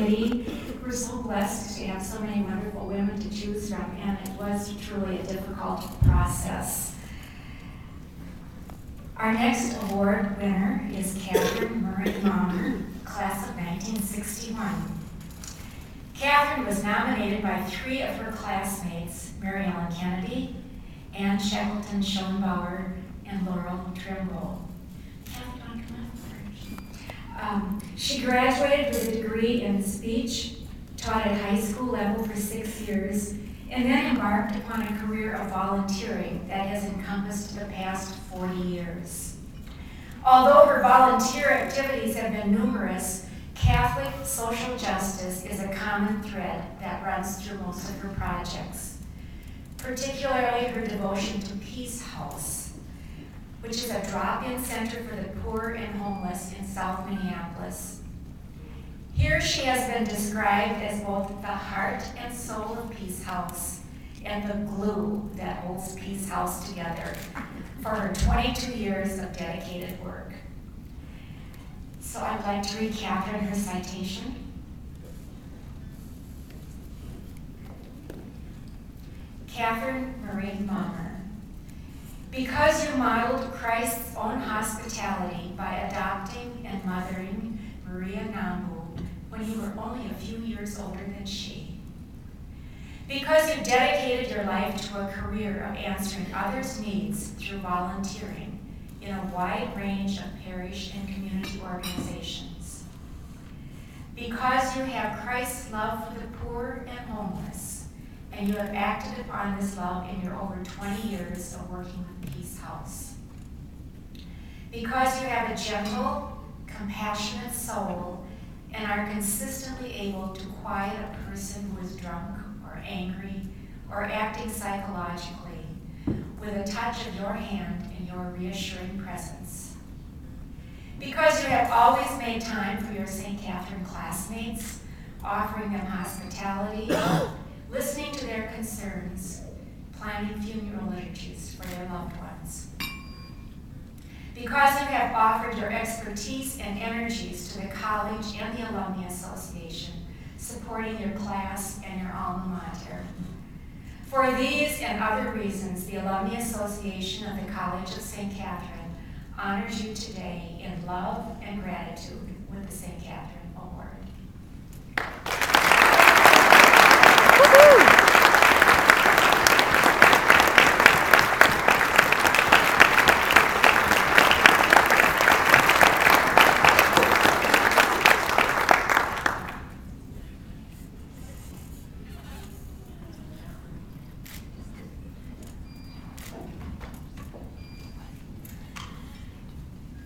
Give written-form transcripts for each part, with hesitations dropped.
committee. We're so blessed to have so many wonderful women to choose from, and it was truly a difficult process. Our next award winner is Catherine Murray Maumer, class of 1961. Catherine was nominated by 3 of her classmates, Mary Ellen Kennedy, Ann Shackleton Schoenbauer, and Laurel Trimble. Cathy, don't come up first. She graduated with a degree in speech, taught at high school level for 6 years, and then embarked upon a career of volunteering that has encompassed the past 40 years. Although her volunteer activities have been numerous, Catholic social justice is a common thread that runs through most of her projects, particularly her devotion to Peace House, which is a drop-in center for the poor and homeless in South Minneapolis. Here she has been described as both the heart and soul of Peace House and the glue that holds Peace House together for her 22 years of dedicated work. So I'd like to read Catherine her citation. Catherine Marie Maumer. Because you modeled Christ's own hospitality by adopting and mothering Maria Nambu when you were only a few years older than she. Because you dedicated your life to a career of answering others' needs through volunteering in a wide range of parish and community organizations. Because you have Christ's love for the poor and homeless, and you have acted upon this love in your over 20 years of working with Peace House. Because you have a gentle, compassionate soul and are consistently able to quiet a person who is drunk or angry or acting psychologically with a touch of your hand and your reassuring presence. Because you have always made time for your St. Catherine classmates, offering them hospitality, listening to their concerns, planning funeral liturgies for their loved ones. Because you have offered your expertise and energies to the college and the Alumnae Association, supporting your class and your alma mater. For these and other reasons, the Alumnae Association of the College of St. Catherine honors you today in love and gratitude with the St. Catherine Award.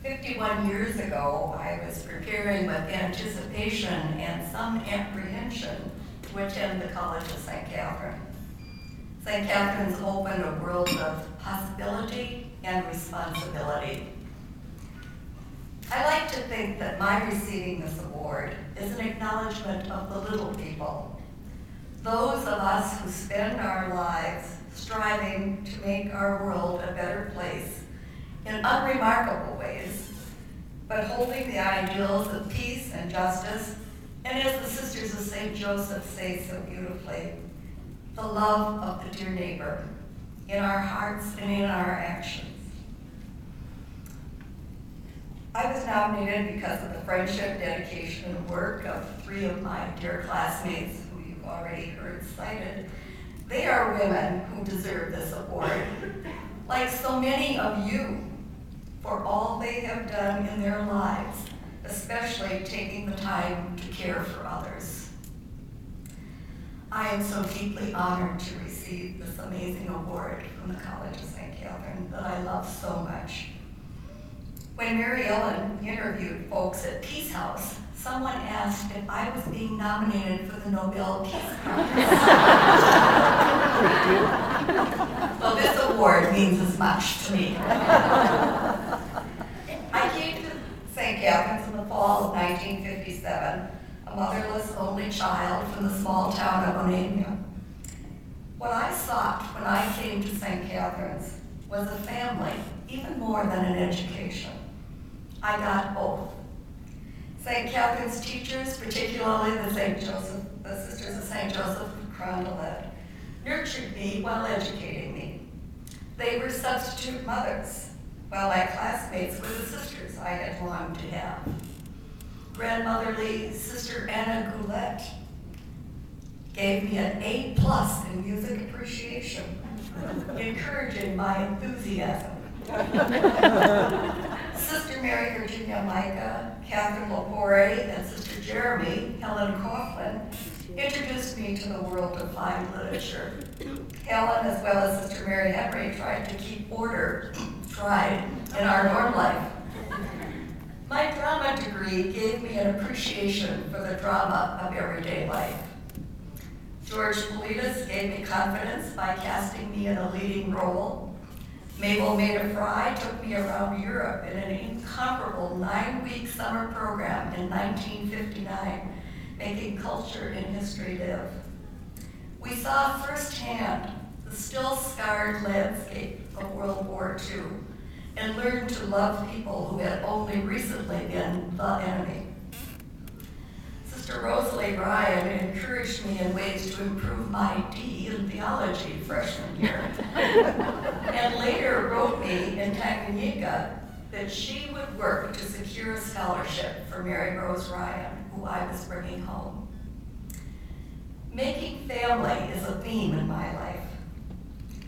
51 years ago, I was preparing with anticipation and some apprehension to attend the College of St. Catherine. St. Catherine's opened a world of possibility and responsibility. I like to think that my receiving this award is an acknowledgement of the little people, those of us who spend our lives striving to make our world a better place in unremarkable ways, but holding the ideals of peace and justice, and as the Sisters of St. Joseph say so beautifully, the love of the dear neighbor in our hearts and in our actions. I was nominated because of the friendship, dedication, and work of 3 of my dear classmates who you've already heard cited. They are women who deserve this award, like so many of you, for all they have done in their lives, especially taking the time to care for others. I am so deeply honored to receive this amazing award from the College of St. Catherine that I love so much. When Mary Ellen interviewed folks at Peace House, someone asked if I was being nominated for the Nobel Peace Prize. Well, this award means as much to me. I came to St. Catherine's in the fall of 1957, a motherless only child from the small town of Onamia. What I sought when I came to St. Catherine's was a family, even more than an education. I got both. St. Catherine's teachers, particularly the Sisters of St. Joseph of Carondelet, nurtured me while educating me. They were substitute mothers, while my classmates were the sisters I had longed to have. Grandmotherly Sister Anna Goulette gave me an A+ in music appreciation, encouraging my enthusiasm. Sister Mary Virginia Micah, Catherine Lepore, and Sister Jeremy, Helen Coughlin, introduced me to the world of fine literature. Helen, as well as Sister Mary Henry, tried to keep order, in our dorm life. My drama degree gave me an appreciation for the drama of everyday life. George Politis gave me confidence by casting me in a leading role. Mabel Maida Fry took me around Europe in an incomparable 9-week summer program in 1959, making culture and history live. We saw firsthand the still scarred landscape of World War II and learned to love people who had only recently been the enemy. Sister Rosalie Ryan encouraged me in ways to improve my D in theology freshman year, and later wrote me in Tanganyika that she would work to secure a scholarship for Mary Rose Ryan, who I was bringing home. Making family is a theme in my life.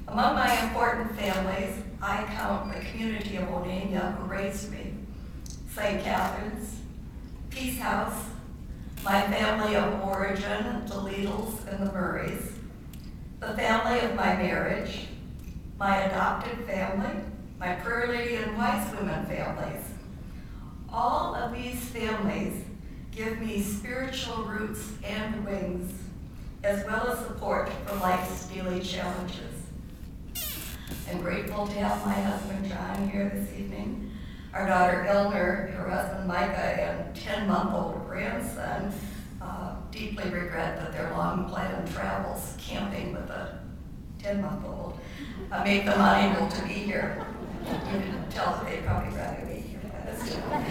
Among my important families, I count the community of Onamia who raised me, St. Catherine's, Peace House, my family of origin, the Lidls and the Murrays, the family of my marriage, my adopted family, my Prayer Lady and Wise Women families. All of these families give me spiritual roots and wings, as well as support for life's daily challenges. I'm grateful to have my husband John here this evening, our daughter Eleanor, her husband Micah, and 10-month-old grandson. Deeply regret that their long-planned travels camping with a 10-month-old made them unable to be here. You can tell that they'd probably rather be here by this time.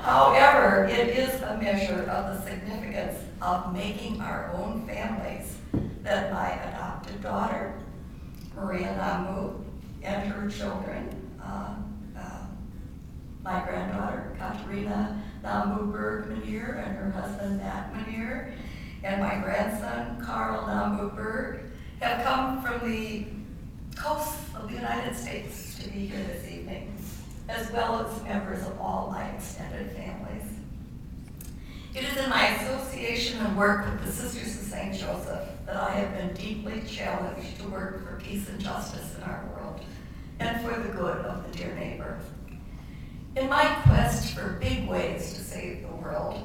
However, it is a measure of the significance of making our own families that my adopted daughter, Maria Namu, and her children, my granddaughter, Katerina Namu-Berg Manier, and her husband, Matt Manier, and my grandson, Carl Namu-Berg, have come from the coast of the United States to be here this evening, as well as members of all my extended families. It is in my association and work with the Sisters of St. Joseph that I have been deeply challenged to work for peace and justice in our world, and for the good of the dear neighbor. In my quest for big ways to save the world,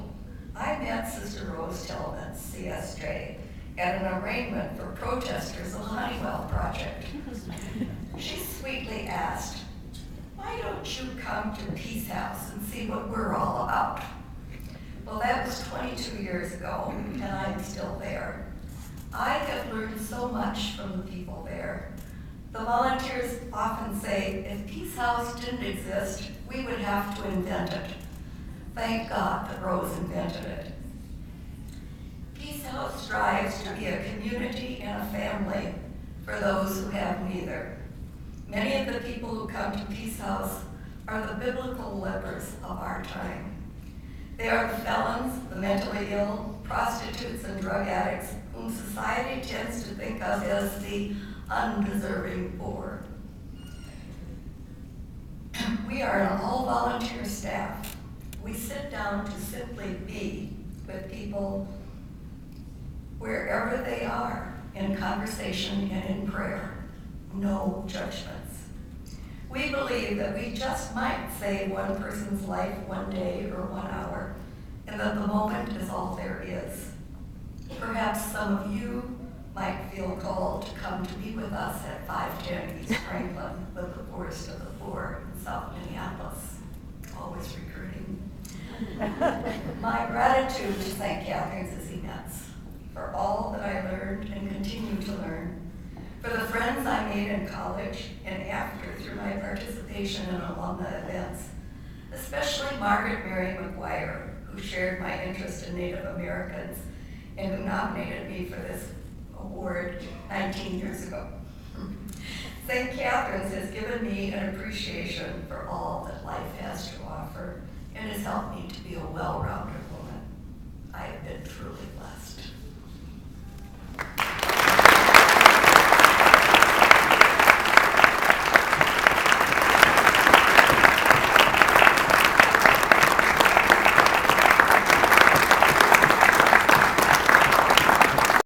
I met Sister Rose Tillman, CSJ, at an arraignment for protesters of the Honeywell project. She sweetly asked, "Why don't you come to Peace House and see what we're all about?" Well, that was 22 years ago, and I'm still there. I have learned so much from the people there. The volunteers often say, if Peace House didn't exist, we would have to invent it. Thank God that Rose invented it. Peace House strives to be a community and a family for those who have neither. Many of the people who come to Peace House are the biblical lepers of our time. They are the felons, the mentally ill, prostitutes and drug addicts whom society tends to think of as the undeserving poor. We are an all-volunteer staff. We sit down to simply be with people wherever they are, in conversation and in prayer. No judgments. We believe that we just might save one person's life one day or 1 hour, and that the moment is all there is. Perhaps some of you might feel called to come to be with us at 510 East Franklin with the poorest of the poor in South Minneapolis. Always recruiting. My gratitude to St. Catherine's is immense for all that I learned and continue to learn, for the friends I made in college and after through my participation in alumni events, especially Margaret Mary McGuire, who shared my interest in Native Americans and who nominated me for this award 19 years ago. St. Catherine's has given me an appreciation for all that life has to offer and has helped me to be a well-rounded woman. I have been